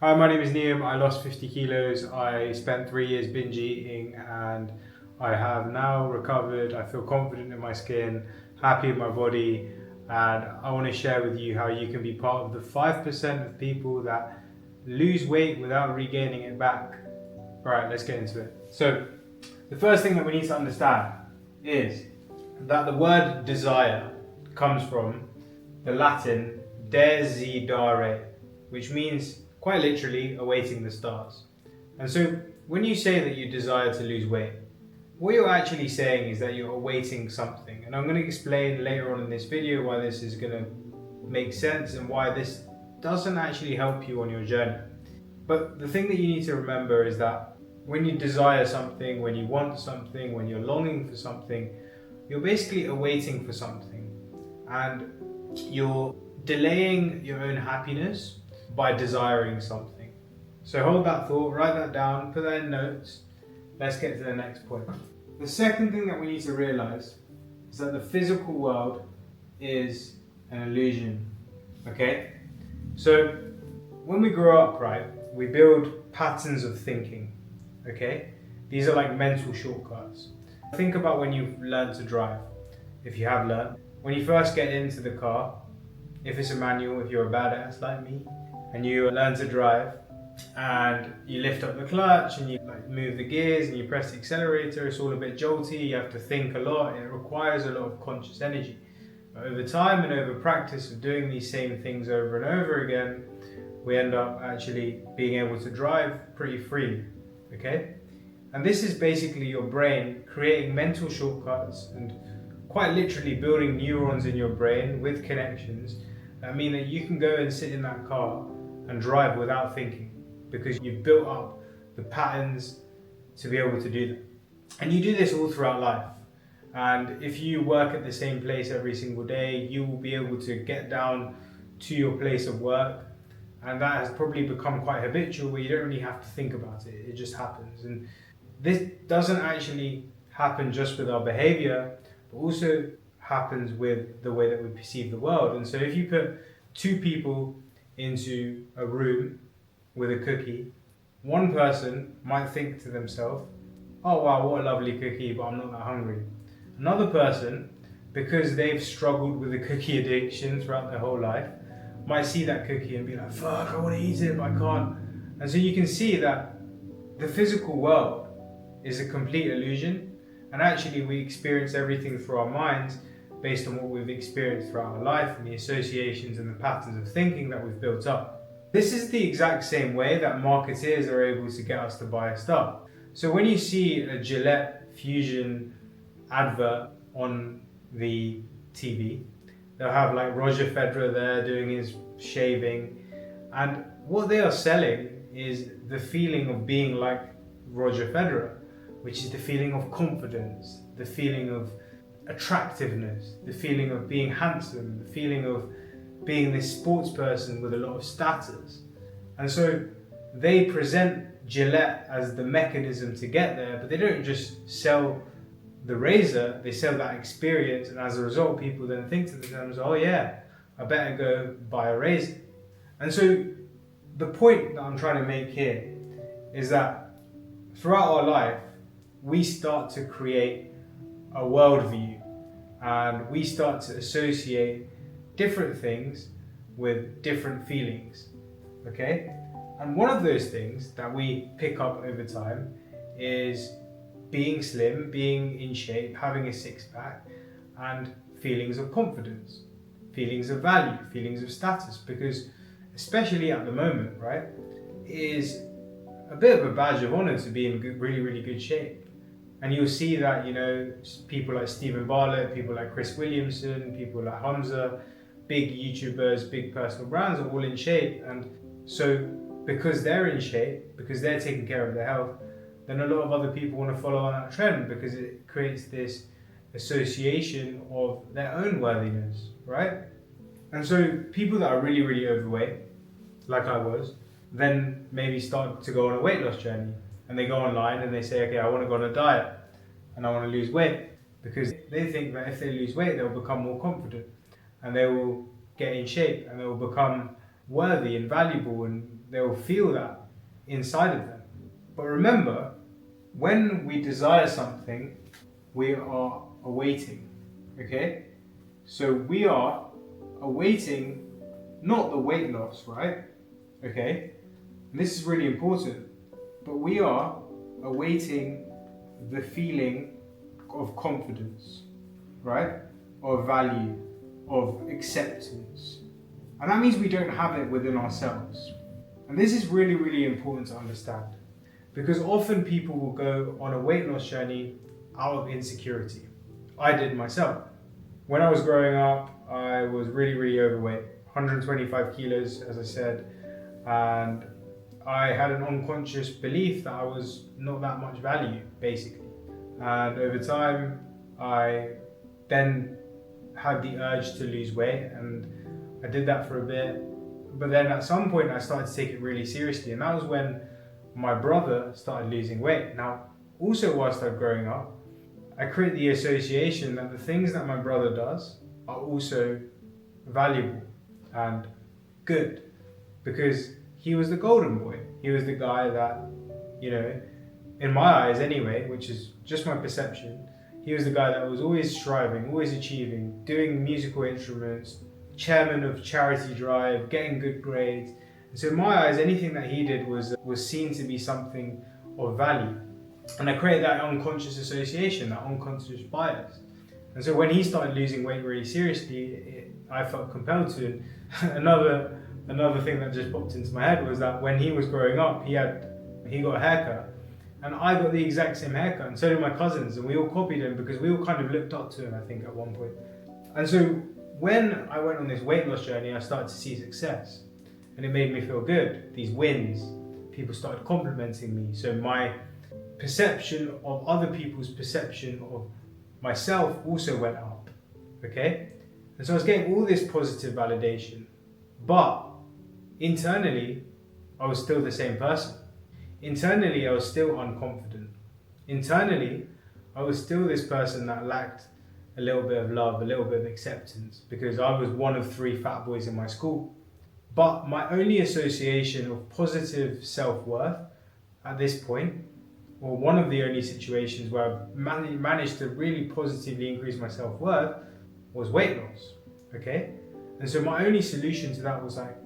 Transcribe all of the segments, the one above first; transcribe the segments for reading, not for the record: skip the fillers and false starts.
Hi, my name is Niam. I lost 50 kilos. I spent 3 years binge eating and I have now recovered. I feel confident in my skin, happy in my body, and I want to share with you how you can be part of the 5% of people that lose weight without regaining it back. Right, let's get into it. So, the first thing that we need to understand is that the word desire comes from the Latin desidare, which means quite literally awaiting the stars. And so when you say that you desire to lose weight, what you're actually saying is that you're awaiting something. And I'm going to explain later on in this video why this is going to make sense and why this doesn't actually help you on your journey. But the thing that you need to remember is that when you desire something, when you want something, when you're longing for something, you're basically awaiting for something. And you're delaying your own happiness by desiring something. So hold that thought, write that down, put that in notes. Let's get to the next point. The second thing that we need to realize is that the physical world is an illusion. Okay? So when we grow up, right, we build patterns of thinking. Okay? These are like mental shortcuts. Think about when you've learned to drive. If you have learned, when you first get into the car, if it's a manual, if you're a badass like me, and you learn to drive, and you lift up the clutch, and you move the gears, and you press the accelerator, it's all a bit jolty, you have to think a lot, it requires a lot of conscious energy. But over time and over practice of doing these same things over and over again, we end up actually being able to drive pretty freely, okay? And this is basically your brain creating mental shortcuts and quite literally building neurons in your brain with connections that mean that you can go and sit in that car and drive without thinking because you've built up the patterns to be able to do that. And you do this all throughout life. And if you work at the same place every single day, you will be able to get down to your place of work. And that has probably become quite habitual where you don't really have to think about it. It just happens. And this doesn't actually happen just with our behavior, but also happens with the way that we perceive the world. And so if you put two people into a room with a cookie, one person might think to themselves, oh wow, what a lovely cookie, but I'm not that hungry. Another person, because they've struggled with a cookie addiction throughout their whole life, might see that cookie and be like, fuck, I want to eat it, but I can't. And so you can see that the physical world is a complete illusion, and actually we experience everything through our minds based on what we've experienced throughout our life and the associations and the patterns of thinking that we've built up. This is the exact same way that marketeers are able to get us to buy stuff. So when you see a Gillette Fusion advert on the TV, they'll have like Roger Federer there doing his shaving, and what they are selling is the feeling of being like Roger Federer, which is the feeling of confidence, the feeling of attractiveness, the feeling of being handsome, the feeling of being this sports person with a lot of status. And so they present Gillette as the mechanism to get there, but they don't just sell the razor, they sell that experience, and as a result people then think to themselves, oh yeah, I better go buy a razor. And so the point that I'm trying to make here is that throughout our life we start to create a worldview, and we start to associate different things with different feelings, okay? And one of those things that we pick up over time is being slim, being in shape, having a six-pack, and feelings of confidence, feelings of value, feelings of status, because especially at the moment, right, it is a bit of a badge of honor to be in really, really good shape. And you'll see that, you know, people like Stephen Bartlett, people like Chris Williamson, people like Hamza, big YouTubers, big personal brands are all in shape. And so because they're in shape, because they're taking care of their health, then a lot of other people want to follow on that trend because it creates this association of their own worthiness, right? And so people that are really, really overweight, like I was, then maybe start to go on a weight loss journey. And they go online and they say, okay, I want to go on a diet and I want to lose weight, because they think that if they lose weight, they'll become more confident and they will get in shape and they will become worthy and valuable and they will feel that inside of them. But remember, when we desire something, we are awaiting, okay? So we are awaiting not the weight loss, right? Okay? And this is really important. But we are awaiting the feeling of confidence, right? Of value, of acceptance. And that means we don't have it within ourselves. And this is really, really important to understand. Because often people will go on a weight loss journey out of insecurity. I did myself. When I was growing up, I was really, really overweight, 125 kilos, as I said, and I had an unconscious belief that I was not that much value, basically. And over time, I then had the urge to lose weight, and I did that for a bit. But then at some point, I started to take it really seriously, and that was when my brother started losing weight. Now, also whilst I'm growing up, I create the association that the things that my brother does are also valuable and good, because he was the golden boy. He was the guy that, you know, in my eyes anyway, which is just my perception, he was the guy that was always striving, always achieving, doing musical instruments, chairman of charity drive, getting good grades. And so in my eyes, anything that he did was seen to be something of value. And I created that unconscious association, that unconscious bias. And so when he started losing weight really seriously, I felt compelled to. Another thing that just popped into my head was that when he was growing up, he got a haircut, and I got the exact same haircut, and so did my cousins, and we all copied him because we all kind of looked up to him, I think, at one point. And so when I went on this weight loss journey, I started to see success, and it made me feel good. These wins, people started complimenting me, so my perception of other people's perception of myself also went up, okay? And so I was getting all this positive validation, but internally, I was still the same person. Internally, I was still unconfident. Internally, I was still this person that lacked a little bit of love, a little bit of acceptance, because I was one of 3 fat boys in my school. But my only association of positive self-worth at this point, or one of the only situations where I managed to really positively increase my self-worth, was weight loss, okay? And so my only solution to that was like,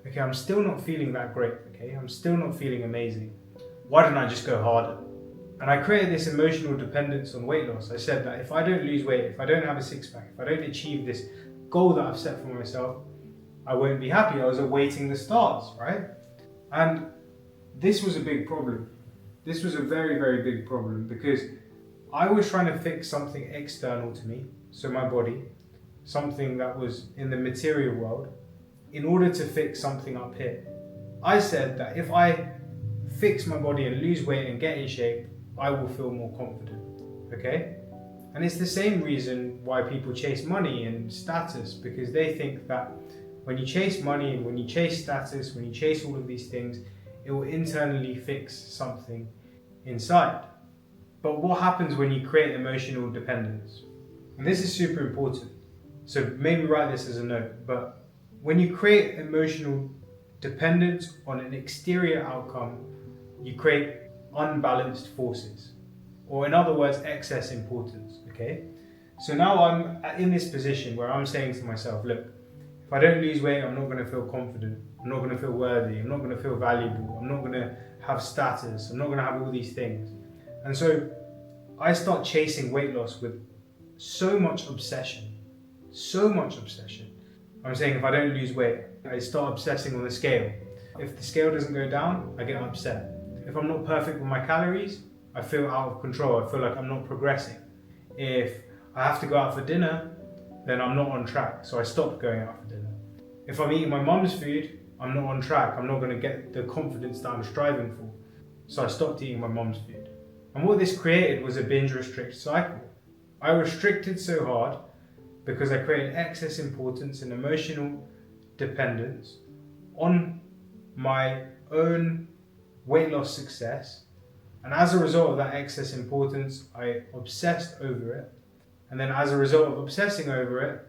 okay, I'm still not feeling that great, okay? I'm still not feeling amazing. Why don't I just go harder? And I created this emotional dependence on weight loss. I said that if I don't lose weight, if I don't have a six-pack, if I don't achieve this goal that I've set for myself, I won't be happy. I was awaiting the stars, right? And this was a big problem. This was a very, very big problem, because I was trying to fix something external to me, so my body, something that was in the material world, in order to fix something up here. I said that if I fix my body and lose weight and get in shape, I will feel more confident, okay? And it's the same reason why people chase money and status, because they think that when you chase money, when you chase status, when you chase all of these things, it will internally fix something inside. But what happens when you create emotional dependence? And this is super important. So maybe write this as a note, but when you create emotional dependence on an exterior outcome, you create unbalanced forces, or in other words, excess importance, okay? So now I'm in this position where I'm saying to myself, look, if I don't lose weight, I'm not going to feel confident, I'm not going to feel worthy, I'm not going to feel valuable, I'm not going to have status, I'm not going to have all these things. And so I start chasing weight loss with so much obsession. I'm saying if I don't lose weight, I start obsessing on the scale. If the scale doesn't go down, I get upset. If I'm not perfect with my calories, I feel out of control. I feel like I'm not progressing. If I have to go out for dinner, then I'm not on track, so I stop going out for dinner. If I'm eating my mum's food, I'm not on track. I'm not going to get the confidence that I'm striving for, so I stopped eating my mum's food. And what this created was a binge restrict cycle. I restricted so hard because I created excess importance and emotional dependence on my own weight loss success. And as a result of that excess importance, I obsessed over it. And then as a result of obsessing over it,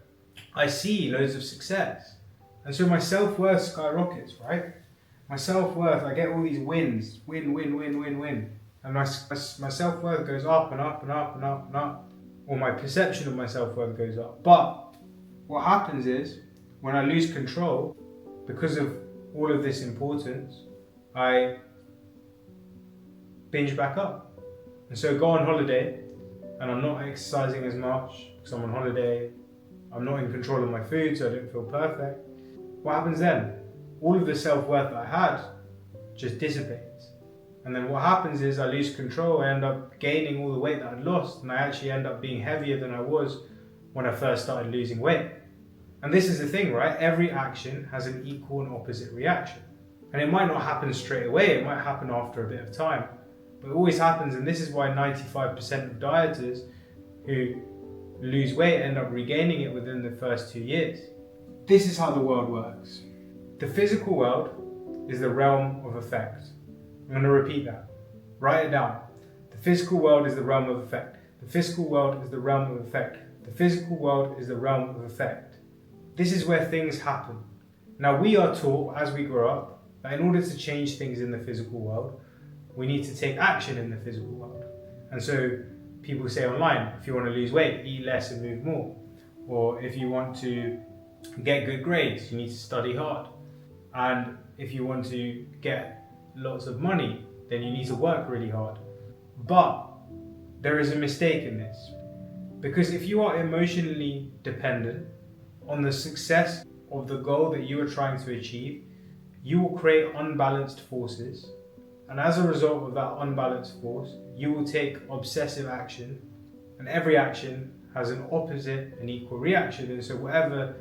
I see loads of success. And so my self-worth skyrockets, right? My self-worth, I get all these wins, win. And my self-worth goes up and up and up and up and up. Or my perception of my self-worth goes up. But what happens is, when I lose control, because of all of this importance, I binge back up. And so go on holiday, and I'm not exercising as much because I'm on holiday. I'm not in control of my food, so I don't feel perfect. What happens then? All of the self-worth that I had just dissipates. And then what happens is I lose control. I end up gaining all the weight that I'd lost, and I actually end up being heavier than I was when I first started losing weight. And this is the thing, right? Every action has an equal and opposite reaction. And it might not happen straight away, it might happen after a bit of time. But it always happens, and this is why 95% of dieters who lose weight end up regaining it within the first 2 years. This is how the world works. The physical world is the realm of effect. I'm going to repeat that. Write it down. The physical world is the realm of effect. The physical world is the realm of effect. The physical world is the realm of effect. This is where things happen. Now, we are taught as we grow up that in order to change things in the physical world, we need to take action in the physical world. And so people say online, if you want to lose weight, eat less and move more. Or if you want to get good grades, you need to study hard. And if you want to get lots of money, then you need to work really hard. But there is a mistake in this. Because if you are emotionally dependent on the success of the goal that you are trying to achieve, you will create unbalanced forces. And as a result of that unbalanced force, you will take obsessive action, and every action has an opposite and equal reaction. And so whatever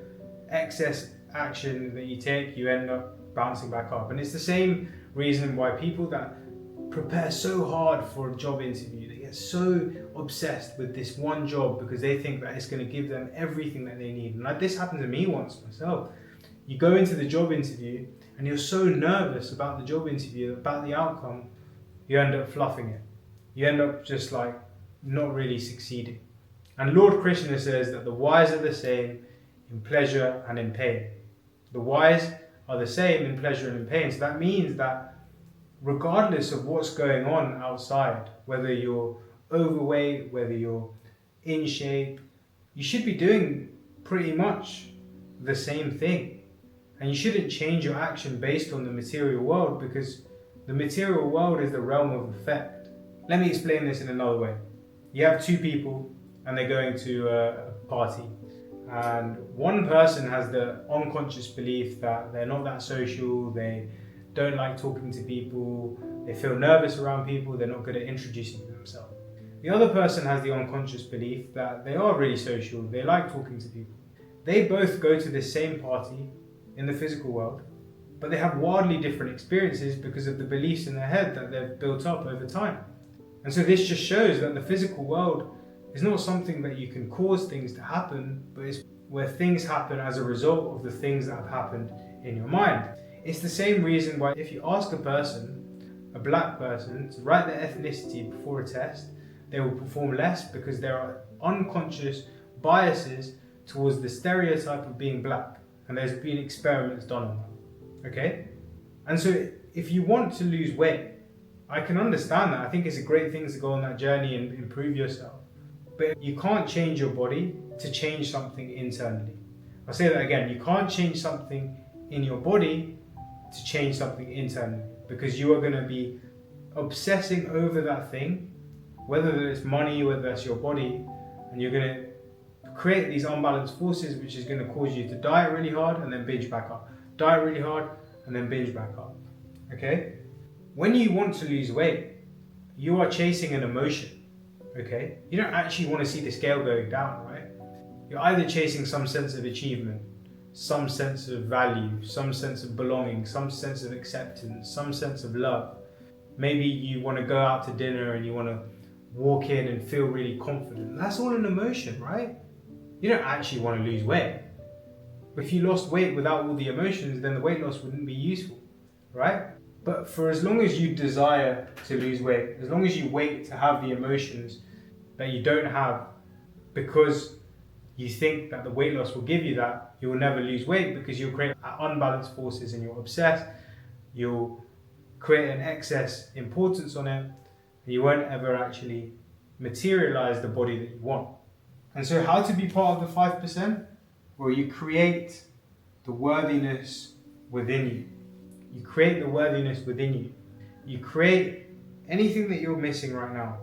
excess action that you take, you end up bouncing back up. And it's the same reason why people that prepare so hard for a job interview, they get so obsessed with this one job because they think that it's going to give them everything that they need. And like this happened to me once myself. You go into the job interview and you're so nervous about the job interview, about the outcome, you end up fluffing it. You end up just like not really succeeding. And Lord Krishna says that the wise are the same in pleasure and in pain. The wise are the same in pleasure and in pain. So that means that regardless of what's going on outside, whether you're overweight, whether you're in shape, you should be doing pretty much the same thing. And you shouldn't change your action based on the material world, because the material world is the realm of effect. Let me explain this in another way. You have two people and they're going to a party, and one person has the unconscious belief that they're not that social, they don't like talking to people, they feel nervous around people, they're not good at introducing themselves. The other person has the unconscious belief that they are really social, they like talking to people. They both go to the same party in the physical world, but they have wildly different experiences because of the beliefs in their head that they've built up over time. And so this just shows that the physical world is not something that you can cause things to happen, but it's where things happen as a result of the things that have happened in your mind. It's the same reason why if you ask a person, a black person, to write their ethnicity before a test, they will perform less because there are unconscious biases towards the stereotype of being black. And there's been experiments done on that, okay? And so if you want to lose weight, I can understand that. I think it's a great thing to go on that journey and improve yourself. But you can't change your body to change something internally. I'll say that again. You can't change something in your body to change something internally, because you are going to be obsessing over that thing, whether it's money, whether that's your body, and you're going to create these unbalanced forces, which is going to cause you to diet really hard and then binge back up. Diet really hard and then binge back up. Okay? When you want to lose weight, you are chasing an emotion. Okay? You don't actually want to see the scale going down, right? You're either chasing some sense of achievement, some sense of value, some sense of belonging, some sense of acceptance, some sense of love. Maybe you want to go out to dinner and you want to walk in and feel really confident. That's all an emotion, right? You don't actually want to lose weight. If you lost weight without all the emotions, then the weight loss wouldn't be useful, right? But for as long as you desire to lose weight, as long as you wait to have the emotions that you don't have because you think that the weight loss will give you that, you will never lose weight because you'll create unbalanced forces and you're obsessed. you'll create an excess importance on it, and you won't ever actually materialize the body that you want. And so how to be part of the 5%? Well, you create the worthiness within you. You create the worthiness within you. You create anything that you're missing right now.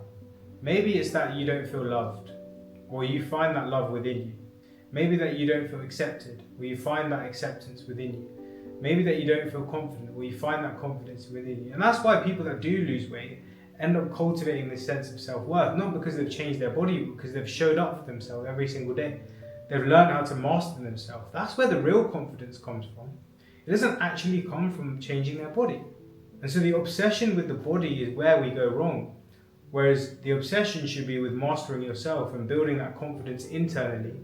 Maybe it's that you don't feel loved, or you find that love within you. Maybe that you don't feel accepted, or you find that acceptance within you. Maybe that you don't feel confident, or you find that confidence within you. And that's why people that do lose weight end up cultivating this sense of self-worth, not because they've changed their body, but because they've showed up for themselves every single day. They've learned how to master themselves. That's where the real confidence comes from. It doesn't actually come from changing their body. And so the obsession with the body is where we go wrong. Whereas the obsession should be with mastering yourself and building that confidence internally.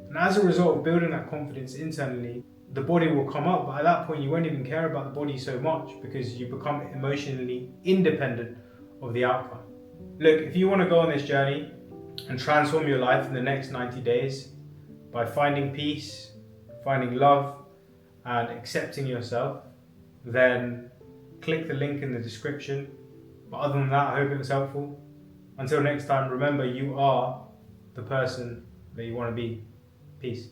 And as a result of building that confidence internally, the body will come up, but at that point you won't even care about the body so much because you become emotionally independent of the outcome. Look, if you want to go on this journey and transform your life in the next 90 days by finding peace, finding love, and accepting yourself, then click the link in the description. But other than that, I hope it was helpful. Until next time, remember, you are the person that you want to be. Peace.